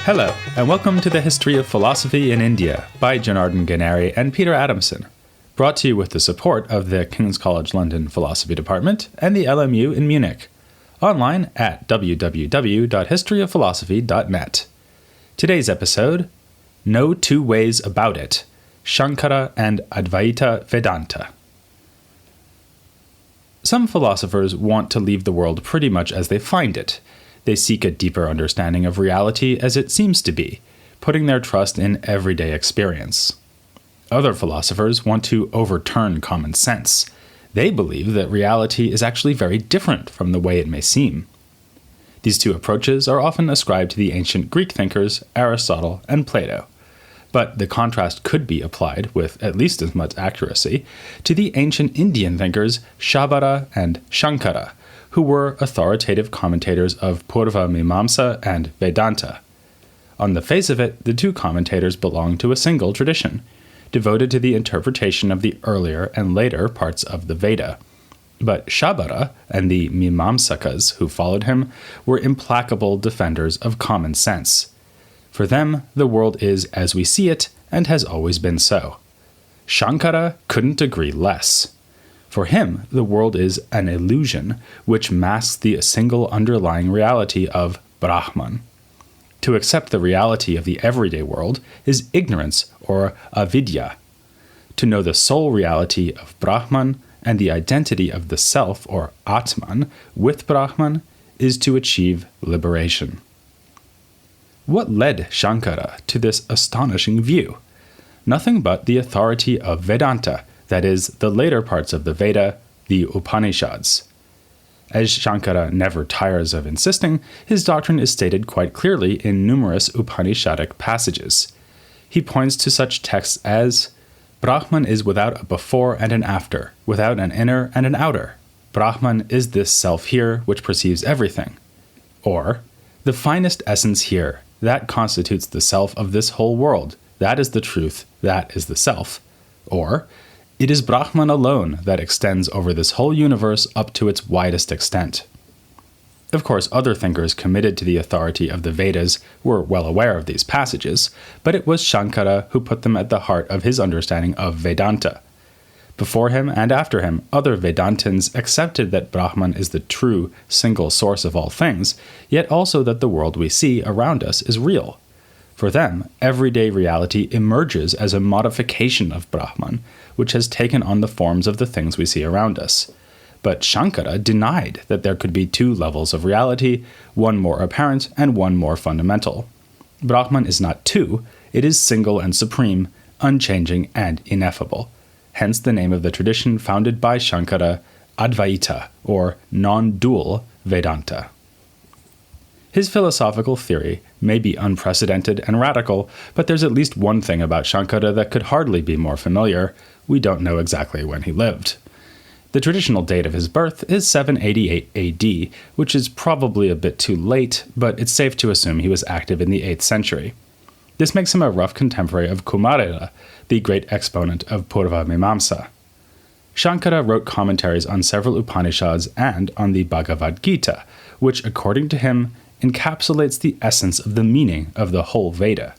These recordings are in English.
Hello, and welcome to the History of Philosophy in India by Janardhan Ganeri and Peter Adamson, brought to you with the support of the King's College London Philosophy Department and the LMU in Munich, online at www.historyofphilosophy.net. Today's episode, No Two Ways About It, Śaṅkara and Advaita Vedanta. Some philosophers want to leave the world pretty much as they find it. They seek a deeper understanding of reality as it seems to be, putting their trust in everyday experience. Other philosophers want to overturn common sense. They believe that reality is actually very different from the way it may seem. These two approaches are often ascribed to the ancient Greek thinkers Aristotle and Plato, but the contrast could be applied with at least as much accuracy to the ancient Indian thinkers Śaṅkara and Sankara, who were authoritative commentators of Purva Mimamsa and Vedanta. On the face of it, the two commentators belong to a single tradition, devoted to the interpretation of the earlier and later parts of the Veda. But Śaṅkara and the Mimamsakas who followed him were implacable defenders of common sense. For them, the world is as we see it and has always been so. Sankara couldn't agree less. For him, the world is an illusion which masks the single underlying reality of brahman. To accept the reality of the everyday world is ignorance or avidya. To know the sole reality of brahman and the identity of the self or atman with brahman is to achieve liberation. What led Śaṅkara to this astonishing view? Nothing but the authority of Vedanta, that is, the later parts of the Veda, the Upanishads. As Śaṅkara never tires of insisting, his doctrine is stated quite clearly in numerous Upanishadic passages. He points to such texts as, Brahman is without a before and an after, without an inner and an outer. Brahman is this self here which perceives everything. Or, the finest essence here, that constitutes the self of this whole world. That is the truth, that is the self. Or, it is Brahman alone that extends over this whole universe up to its widest extent. Of course, other thinkers committed to the authority of the Vedas were well aware of these passages, but it was Śaṅkara who put them at the heart of his understanding of Vedanta. Before him and after him, other Vedantins accepted that Brahman is the true, single source of all things, yet also that the world we see around us is real. For them, everyday reality emerges as a modification of Brahman, which has taken on the forms of the things we see around us. But Śaṅkara denied that there could be two levels of reality, one more apparent and one more fundamental. Brahman is not two, it is single and supreme, unchanging and ineffable. Hence the name of the tradition founded by Śaṅkara, Advaita, or non-dual Vedanta. His philosophical theory may be unprecedented and radical, but there's at least one thing about Śaṅkara that could hardly be more familiar. We don't know exactly when he lived. The traditional date of his birth is 788 AD, which is probably a bit too late, but it's safe to assume he was active in the 8th century. This makes him a rough contemporary of Kumarila, the great exponent of Purva Mimamsa. Śaṅkara wrote commentaries on several Upanishads and on the Bhagavad Gita, which, according to him, encapsulates the essence of the meaning of the whole Veda.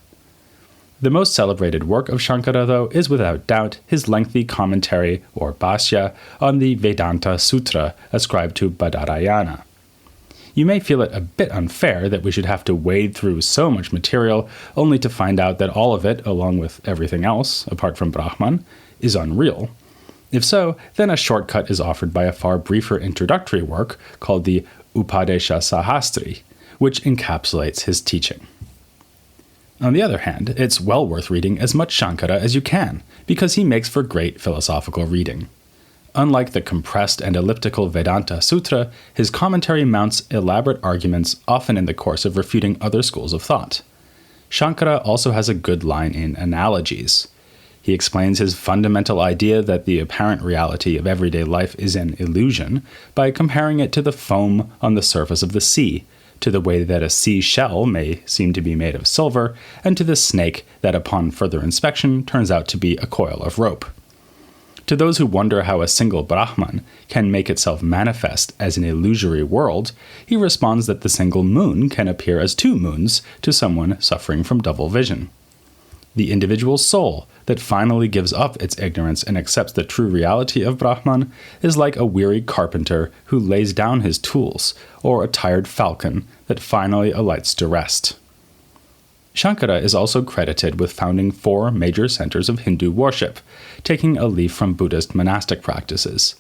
The most celebrated work of Śaṅkara, though, is without doubt his lengthy commentary, or bhashya, on the Vedanta Sutra ascribed to Badarayana. You may feel it a bit unfair that we should have to wade through so much material only to find out that all of it, along with everything else, apart from Brahman, is unreal. If so, then a shortcut is offered by a far briefer introductory work called the Upadesha Sahastri, which encapsulates his teaching. On the other hand, it's well worth reading as much Śaṅkara as you can, because he makes for great philosophical reading. Unlike the compressed and elliptical Vedanta Sutra, his commentary mounts elaborate arguments, often in the course of refuting other schools of thought. Śaṅkara also has a good line in Analogies. He explains his fundamental idea that the apparent reality of everyday life is an illusion by comparing it to the foam on the surface of the sea, to the way that a sea shell may seem to be made of silver, and to the snake that upon further inspection turns out to be a coil of rope. To those who wonder how a single brahman can make itself manifest as an illusory world, he responds that the single moon can appear as two moons to someone suffering from double vision. The individual soul that finally gives up its ignorance and accepts the true reality of Brahman is like a weary carpenter who lays down his tools, or a tired falcon that finally alights to rest. Śaṅkara is also credited with founding 4 major centers of Hindu worship, taking a leaf from Buddhist monastic practices.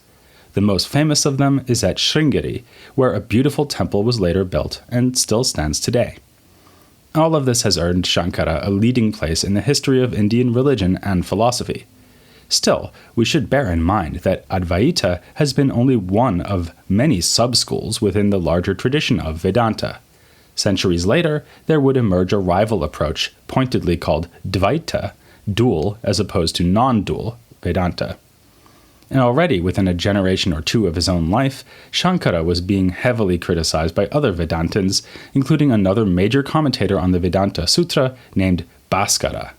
The most famous of them is at Sringeri, where a beautiful temple was later built and still stands today. All of this has earned Śaṅkara a leading place in the history of Indian religion and philosophy. Still, we should bear in mind that Advaita has been only one of many sub-schools within the larger tradition of Vedanta. Centuries later, there would emerge a rival approach, pointedly called Dvaita, dual as opposed to non-dual, Vedanta. And already within a generation or two of his own life, Śaṅkara was being heavily criticized by other Vedantins, including another major commentator on the Vedanta Sutra named Bhaskara.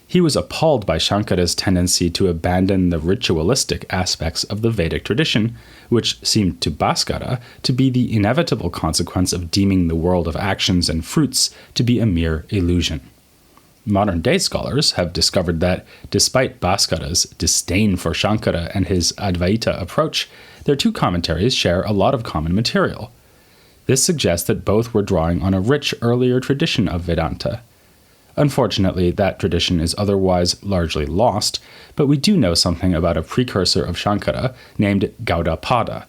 He was appalled by Śaṅkara's tendency to abandon the ritualistic aspects of the Vedic tradition, which seemed to Bhaskara to be the inevitable consequence of deeming the world of actions and fruits to be a mere illusion. Modern-day scholars have discovered that, despite Bhaskara's disdain for Śaṅkara and his Advaita approach, their 2 commentaries share a lot of common material. This suggests that both were drawing on a rich earlier tradition of Vedanta. Unfortunately, that tradition is otherwise largely lost, but we do know something about a precursor of Śaṅkara named Gaudapada.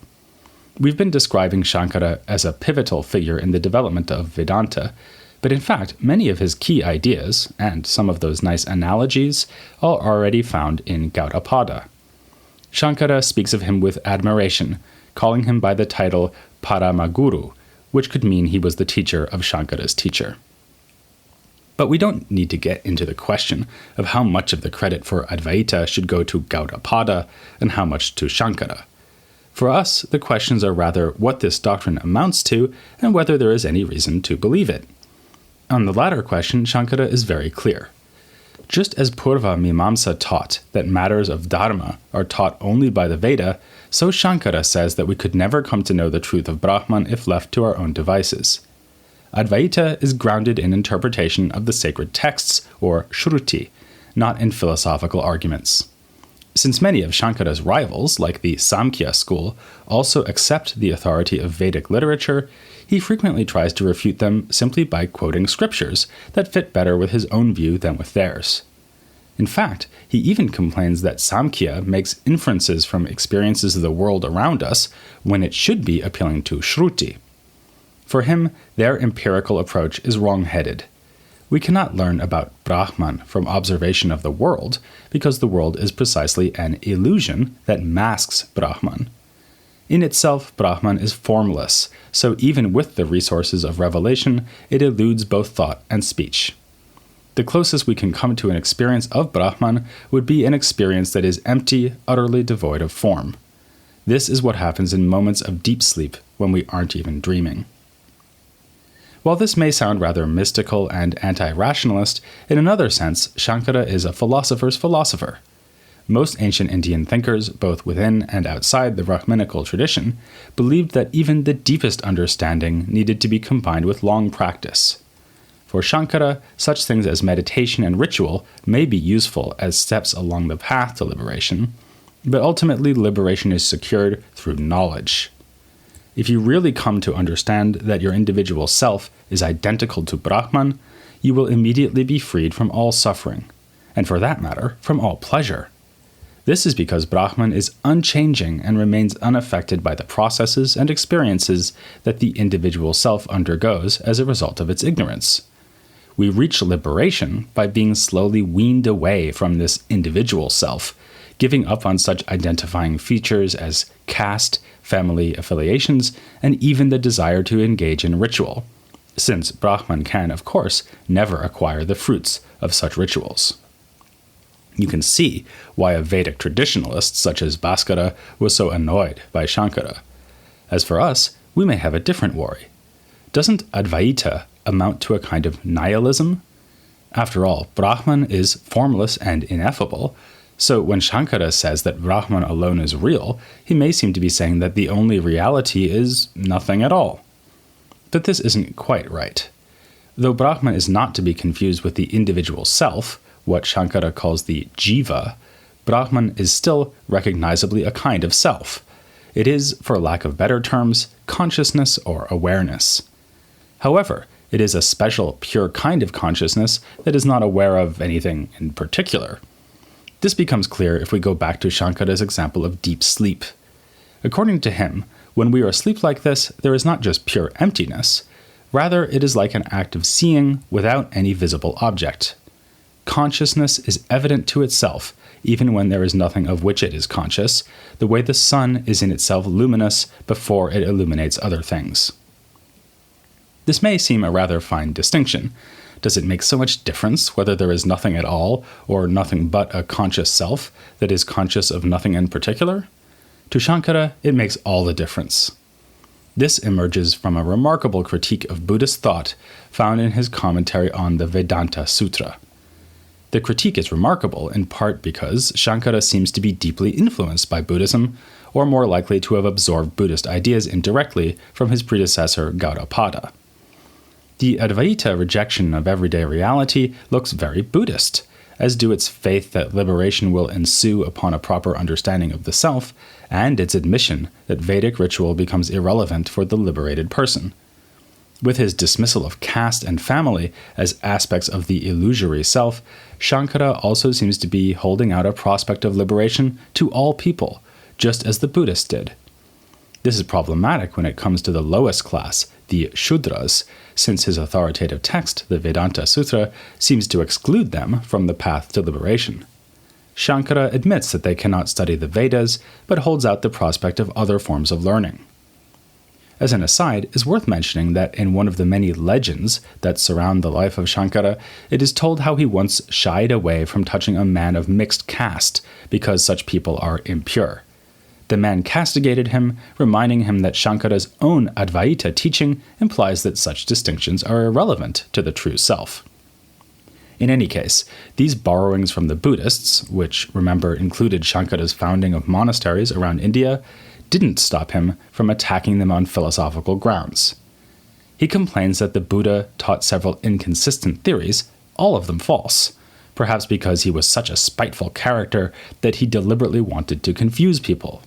We've been describing Śaṅkara as a pivotal figure in the development of Vedanta, but in fact, many of his key ideas, and some of those nice analogies, are already found in Gaudapada. Śaṅkara speaks of him with admiration, calling him by the title Paramaguru, which could mean he was the teacher of Śaṅkara's teacher. But we don't need to get into the question of how much of the credit for Advaita should go to Gaudapada and how much to Śaṅkara. For us, the questions are rather what this doctrine amounts to and whether there is any reason to believe it. On the latter question, Śaṅkara is very clear. Just as Purva Mimamsa taught that matters of dharma are taught only by the Veda, so Śaṅkara says that we could never come to know the truth of Brahman if left to our own devices. Advaita is grounded in interpretation of the sacred texts, or shruti, not in philosophical arguments. Since many of Śaṅkara's rivals, like the Samkhya school, also accept the authority of Vedic literature, he frequently tries to refute them simply by quoting scriptures that fit better with his own view than with theirs. In fact, he even complains that Samkhya makes inferences from experiences of the world around us when it should be appealing to shruti. For him, their empirical approach is wrong-headed. We cannot learn about Brahman from observation of the world, because the world is precisely an illusion that masks Brahman. In itself, Brahman is formless, so even with the resources of revelation, it eludes both thought and speech. The closest we can come to an experience of Brahman would be an experience that is empty, utterly devoid of form. This is what happens in moments of deep sleep when we aren't even dreaming. While this may sound rather mystical and anti-rationalist, in another sense, Śaṅkara is a philosopher's philosopher. Most ancient Indian thinkers, both within and outside the Brahminical tradition, believed that even the deepest understanding needed to be combined with long practice. For Śaṅkara, such things as meditation and ritual may be useful as steps along the path to liberation, but ultimately liberation is secured through knowledge. If you really come to understand that your individual self is identical to Brahman, you will immediately be freed from all suffering, and for that matter, from all pleasure. This is because Brahman is unchanging and remains unaffected by the processes and experiences that the individual self undergoes as a result of its ignorance. We reach liberation by being slowly weaned away from this individual self, giving up on such identifying features as caste, family affiliations, and even the desire to engage in ritual, since Brahman can, of course, never acquire the fruits of such rituals. You can see why a Vedic traditionalist such as Bhaskara was so annoyed by Śaṅkara. As for us, we may have a different worry. Doesn't Advaita amount to a kind of nihilism? After all, Brahman is formless and ineffable, So when Śaṅkara says that Brahman alone is real, he may seem to be saying that the only reality is nothing at all. But this isn't quite right. Though Brahman is not to be confused with the individual self, what Śaṅkara calls the jiva, Brahman is still recognizably a kind of self. It is, for lack of better terms, consciousness or awareness. However, it is a special, pure kind of consciousness that is not aware of anything in particular. This becomes clear if we go back to Śaṅkara's example of deep sleep. According to him, when we are asleep like this, there is not just pure emptiness. Rather, it is like an act of seeing without any visible object. Consciousness is evident to itself, even when there is nothing of which it is conscious, the way the sun is in itself luminous before it illuminates other things. This may seem a rather fine distinction. Does it make so much difference whether there is nothing at all, or nothing but a conscious self that is conscious of nothing in particular? To Śaṅkara, it makes all the difference. This emerges from a remarkable critique of Buddhist thought found in his commentary on the Vedānta Sutra. The critique is remarkable in part because Śaṅkara seems to be deeply influenced by Buddhism, or more likely to have absorbed Buddhist ideas indirectly from his predecessor Gaudapada. The Advaita rejection of everyday reality looks very Buddhist, as do its faith that liberation will ensue upon a proper understanding of the self, and its admission that Vedic ritual becomes irrelevant for the liberated person. With his dismissal of caste and family as aspects of the illusory self, Śaṅkara also seems to be holding out a prospect of liberation to all people, just as the Buddhists did. This is problematic when it comes to the lowest class, the Shudras, since his authoritative text, the Vedanta Sutra, seems to exclude them from the path to liberation. Śaṅkara admits that they cannot study the Vedas, but holds out the prospect of other forms of learning. As an aside, it is worth mentioning that in one of the many legends that surround the life of Śaṅkara, it is told how he once shied away from touching a man of mixed caste because such people are impure. The man castigated him, reminding him that Śaṅkara's own Advaita teaching implies that such distinctions are irrelevant to the true self. In any case, these borrowings from the Buddhists, which, remember, included Śaṅkara's founding of monasteries around India, didn't stop him from attacking them on philosophical grounds. He complains that the Buddha taught several inconsistent theories, all of them false, perhaps because he was such a spiteful character that he deliberately wanted to confuse people.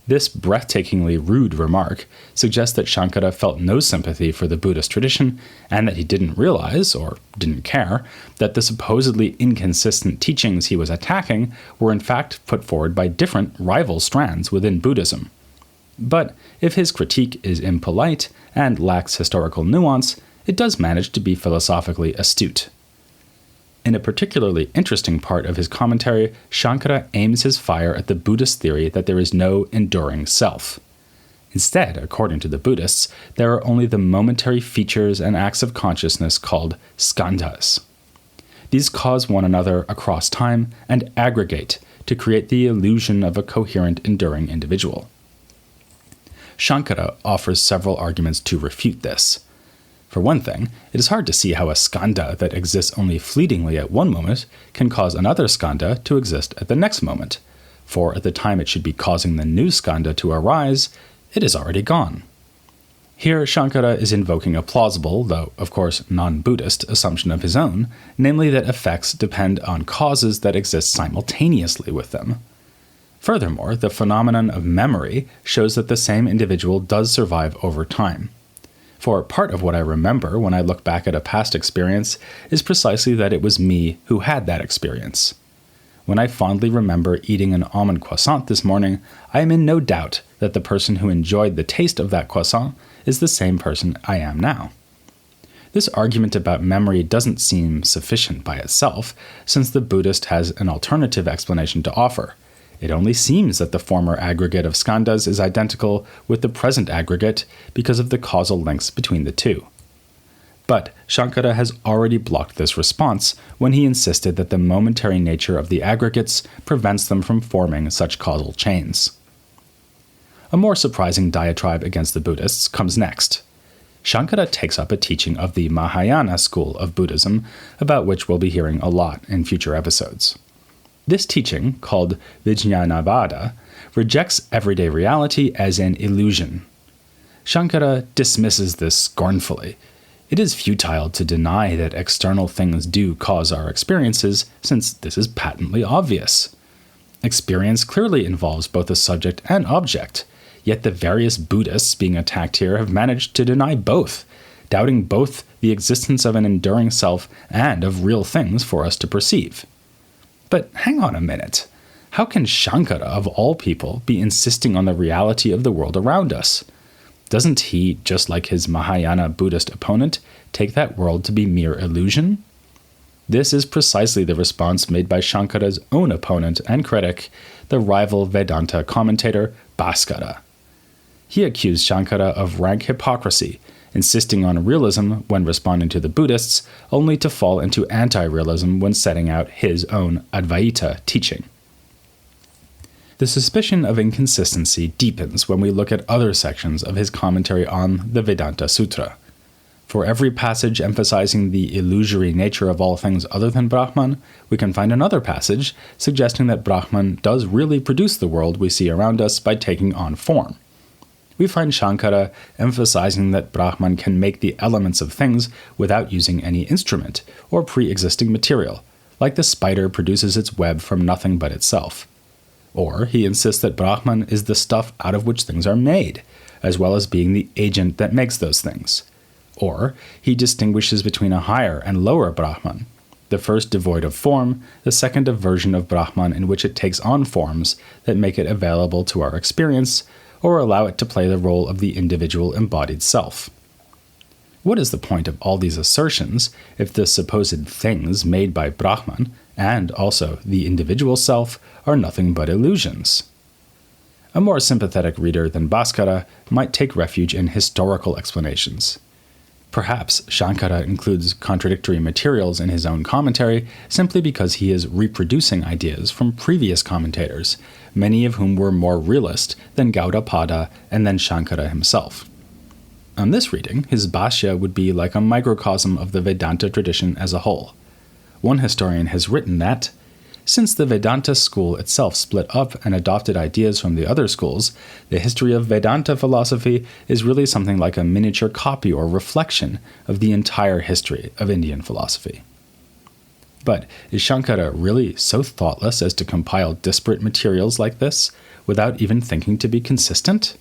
This breathtakingly rude remark suggests that Śaṅkara felt no sympathy for the Buddhist tradition and that he didn't realize, or didn't care, that the supposedly inconsistent teachings he was attacking were in fact put forward by different rival strands within Buddhism. But if his critique is impolite and lacks historical nuance, it does manage to be philosophically astute. In a particularly interesting part of his commentary, Śaṅkara aims his fire at the Buddhist theory that there is no enduring self. Instead, according to the Buddhists, there are only the momentary features and acts of consciousness called skandhas. These cause one another across time and aggregate to create the illusion of a coherent, enduring individual. Śaṅkara offers several arguments to refute this. For one thing, it is hard to see how a skandha that exists only fleetingly at one moment can cause another skandha to exist at the next moment, for at the time it should be causing the new skandha to arise, it is already gone. Here, Śaṅkara is invoking a plausible, though of course non-Buddhist, assumption of his own, namely that effects depend on causes that exist simultaneously with them. Furthermore, the phenomenon of memory shows that the same individual does survive over time. For part of what I remember when I look back at a past experience is precisely that it was me who had that experience. When I fondly remember eating an almond croissant this morning, I am in no doubt that the person who enjoyed the taste of that croissant is the same person I am now. This argument about memory doesn't seem sufficient by itself, since the Buddhist has an alternative explanation to offer. It only seems that the former aggregate of skandhas is identical with the present aggregate because of the causal links between the two. But Śaṅkara has already blocked this response when he insisted that the momentary nature of the aggregates prevents them from forming such causal chains. A more surprising diatribe against the Buddhists comes next. Śaṅkara takes up a teaching of the Mahayana school of Buddhism, about which we'll be hearing a lot in future episodes. This teaching, called Vijñānavāda, rejects everyday reality as an illusion. Śaṅkara dismisses this scornfully. It is futile to deny that external things do cause our experiences, since this is patently obvious. Experience clearly involves both a subject and object, yet the various Buddhists being attacked here have managed to deny both, doubting both the existence of an enduring self and of real things for us to perceive. But hang on a minute. How can Śaṅkara, of all people, be insisting on the reality of the world around us? Doesn't he, just like his Mahayana Buddhist opponent, take that world to be mere illusion? This is precisely the response made by Śaṅkara's own opponent and critic, the rival Vedanta commentator Bhaskara. He accused Śaṅkara of rank hypocrisy, insisting on realism when responding to the Buddhists, only to fall into anti-realism when setting out his own Advaita teaching. The suspicion of inconsistency deepens when we look at other sections of his commentary on the Vedanta Sutra. For every passage emphasizing the illusory nature of all things other than Brahman, we can find another passage suggesting that Brahman does really produce the world we see around us by taking on form. We find Śaṅkara emphasizing that Brahman can make the elements of things without using any instrument or pre-existing material, like the spider produces its web from nothing but itself. Or he insists that Brahman is the stuff out of which things are made, as well as being the agent that makes those things. Or he distinguishes between a higher and lower Brahman, the first devoid of form, the second a version of Brahman in which it takes on forms that make it available to our experience, or allow it to play the role of the individual embodied self. What is the point of all these assertions if the supposed things made by Brahman, and also the individual self, are nothing but illusions? A more sympathetic reader than Bhaskara might take refuge in historical explanations. Perhaps Śaṅkara includes contradictory materials in his own commentary simply because he is reproducing ideas from previous commentators, many of whom were more realist than Gaudapada and then Śaṅkara himself. On this reading, his Bhashya would be like a microcosm of the Vedanta tradition as a whole. One historian has written that, since the Vedanta school itself split up and adopted ideas from the other schools, the history of Vedanta philosophy is really something like a miniature copy or reflection of the entire history of Indian philosophy. But is Śaṅkara really so thoughtless as to compile disparate materials like this, without even thinking to be consistent?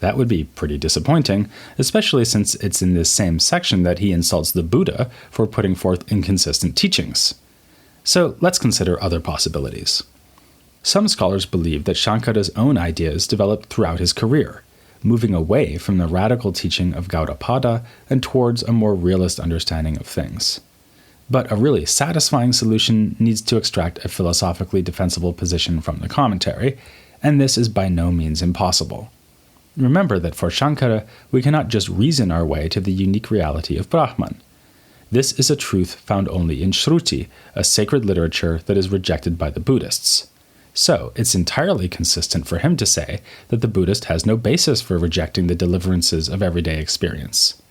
That would be pretty disappointing, especially since it's in this same section that he insults the Buddha for putting forth inconsistent teachings. So let's consider other possibilities. Some scholars believe that Śaṅkara's own ideas developed throughout his career, moving away from the radical teaching of Gaudapada and towards a more realist understanding of things. But a really satisfying solution needs to extract a philosophically defensible position from the commentary, and this is by no means impossible. Remember that for Śaṅkara, we cannot just reason our way to the unique reality of Brahman. This is a truth found only in Shruti, a sacred literature that is rejected by the Buddhists. So, it's entirely consistent for him to say that the Buddhist has no basis for rejecting the deliverances of everyday experience.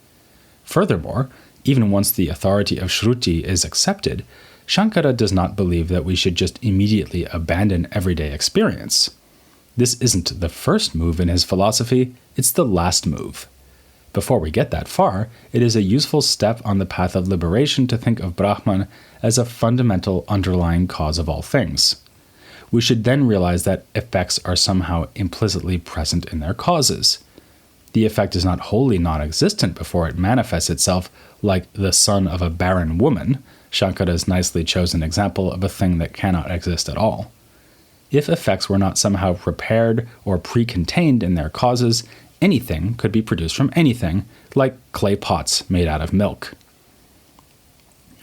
Furthermore, even once the authority of Shruti is accepted, Śaṅkara does not believe that we should just immediately abandon everyday experience. This isn't the first move in his philosophy, it's the last move. Before we get that far, it is a useful step on the path of liberation to think of Brahman as a fundamental underlying cause of all things. We should then realize that effects are somehow implicitly present in their causes. The effect is not wholly non-existent before it manifests itself like the son of a barren woman, Śaṅkara's nicely chosen example of a thing that cannot exist at all. If effects were not somehow prepared or pre-contained in their causes, anything could be produced from anything, like clay pots made out of milk.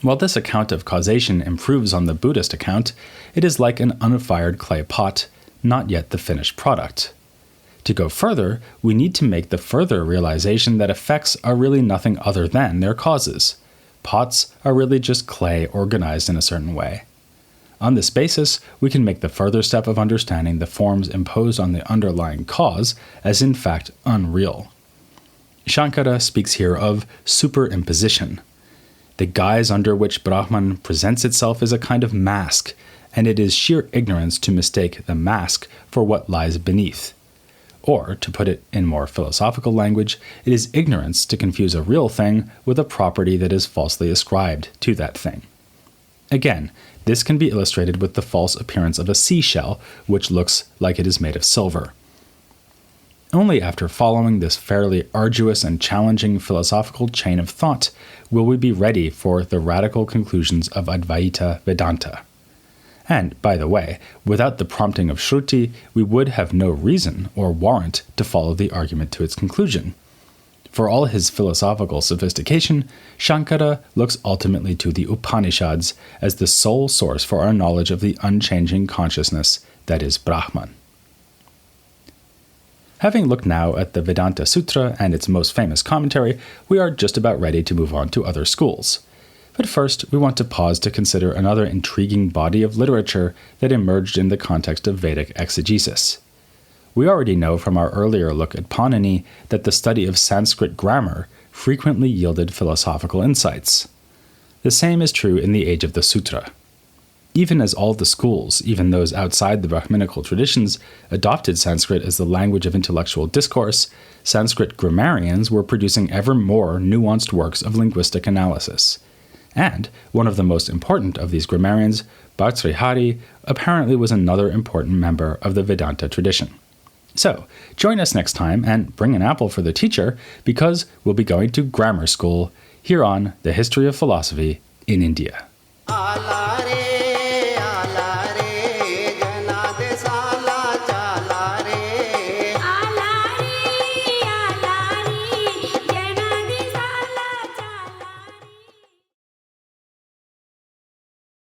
While this account of causation improves on the Buddhist account, it is like an unfired clay pot, not yet the finished product. To go further, we need to make the further realization that effects are really nothing other than their causes. Pots are really just clay organized in a certain way. On this basis, we can make the further step of understanding the forms imposed on the underlying cause as in fact unreal. Śaṅkara speaks here of superimposition. The guise under which Brahman presents itself is a kind of mask, and it is sheer ignorance to mistake the mask for what lies beneath. Or, to put it in more philosophical language, it is ignorance to confuse a real thing with a property that is falsely ascribed to that thing. Again, this can be illustrated with the false appearance of a seashell, which looks like it is made of silver. Only after following this fairly arduous and challenging philosophical chain of thought will we be ready for the radical conclusions of Advaita Vedanta. And, by the way, without the prompting of Shruti, we would have no reason or warrant to follow the argument to its conclusion. For all his philosophical sophistication, Śaṅkara looks ultimately to the Upanishads as the sole source for our knowledge of the unchanging consciousness that is Brahman. Having looked now at the Vedanta Sutra and its most famous commentary, we are just about ready to move on to other schools. But first, we want to pause to consider another intriguing body of literature that emerged in the context of Vedic exegesis. We already know from our earlier look at Panini that the study of Sanskrit grammar frequently yielded philosophical insights. The same is true in the age of the Sutra. Even as all the schools, even those outside the Brahminical traditions, adopted Sanskrit as the language of intellectual discourse, Sanskrit grammarians were producing ever more nuanced works of linguistic analysis. And one of the most important of these grammarians, Bhartrihari, apparently was another important member of the Vedanta tradition. So, join us next time and bring an apple for the teacher, because we'll be going to grammar school here on The History of Philosophy in India.